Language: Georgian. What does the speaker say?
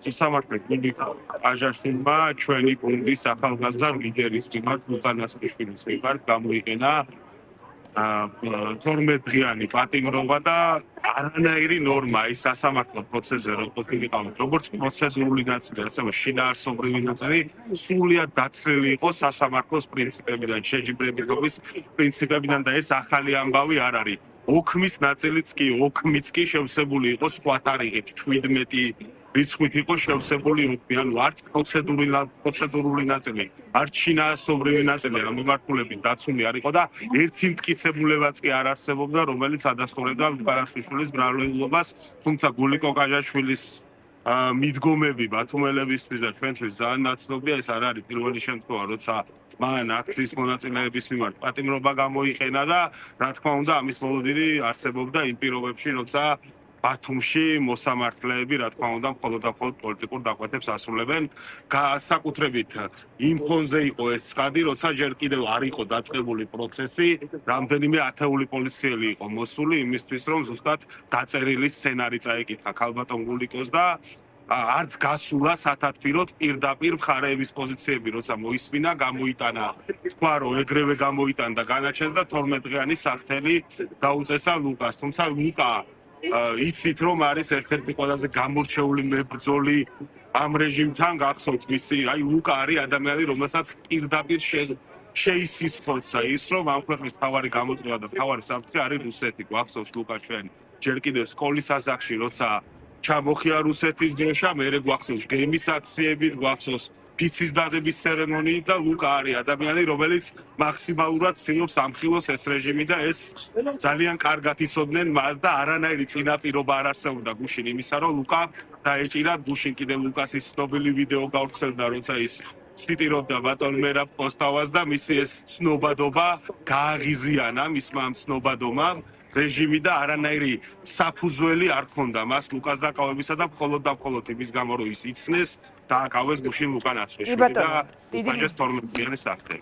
სასამართლო გიგი აჟაშვილმა ჩვენი გუნდის ახალგაზრდა ლიდერის მიმართ ლუკა ნასტიშვილის მიმართ გამოიყენა 12 დღიანი პატიმრობა და არანაირი ნორმა ის სასამართლო პროცესზე როგორც პროცედურული ნაწილი, ასევე შინაარსობრივი ნაწილი სრულად დაცლილი იყო სასამართლოს პრინციპებიდან, შეჯიბრებითობის პრინციპებიდან და ეს ახალი ამბავი არ არის. ოქმის ნაწილიც კი, ოქმიც კი შევსებული იყო სხვა თარიღით 17 რიცხვით იყო შევსებული ოქმი, ანუ არც პროცედურული ნაწილი, არც შინაარსობრივი ნაწილი ამ მიმართულებით დაცული არ იყო და ერთი მტკიცებულებაც კი არ არსებობდა, რომელიც ადასტურებდა ლუკა ნასტიშვილის მრავლეულობას, თუმცა გულიკო კაჟაშვილის მიდგომები ბათუმელებისთვის და ჩვენთვის ძალიან ნაცნობია, ეს არ არის პირველი შემთხვევა, როცა მან აქციის მონაწილეების მიმართ პატიმრობა გამოიყენა და რა თქმა უნდა ამის მოლოდინი არსებობდა იმ პირობებში, როცა ბათუმში მოსამართლეები, რა თქმა უნდა, მხოლოდ და მხოლოდ პოლიტიკურ დაკვეთებს ასრულებენ. განსაკუთრებით იმ ფონზე იყო ეს ცხადი, როცა ჯერ კიდევ არ იყო დაწყებული პროცესი, რამდენიმე ათეული პოლიციელი იყო მოსული იმისთვის, რომ ზუსტად დაწერილი სცენარი წაეკითხა ქალბატონ გულიკოს და არც გასულა სათათბიროდ პირდაპირ მხარეების პოზიციები, როცა მოისმინა, გამოიტანა, თქვა რომ ეგრევე გამოიტანდა განაჩენს და 12 დღიანი საფრთხელი დაუწესა ლუკას. თუმცა ლუკა იცით რომ არის ერთ-ერთი ყველაზე გამორჩეული მებრძოლი ამ რეჟიმთან გახსოვთ მისი აი ლუკა არის ადამიანი რომელსაც პირდაპირ შეისისხოცა ის რომ ამ ქვეყნის თავარი გამოწვევა და თავარი საფრთხე არის რუსეთი გახსოვთ ლუკა ჩვენ ჯერ კიდევ სკოლის ასაკში როცა ჩამოხია რუსეთის დროშა მე გვახსოვს გემის აქციები გვახსოვს ფიცის დადების ცერემონიით და ლუკა არის ადამიანი რომელიც მაქსიმალურად ცდილობს ამხილოს ეს რეჟიმი და ეს ძალიან კარგად იცოდნენ მას და არანაირი წინაპირობა არ არსებობდა გუშინ იმისა რომ ლუკა დაეჭირა გუშინ კიდე ლუკას ის ცნობილი ვიდეო გავრცელდა როცა ის ციტირობდა ბატონ მერაბ კოსტავას და მისი ეს ცნობადობა გააღიზიანა მისმა ამ ცნობადობამ რეჟიმი და არანაირი საფუძველი არ ჰქონდა მას ლუკას დაკავებისა და მხოლოდ იმის გამო რომ ის იცნეს დააკავეს გუშინ ლუკა ნასტიშვილი და უსაჯეს 12 დღიანი საფრთხე.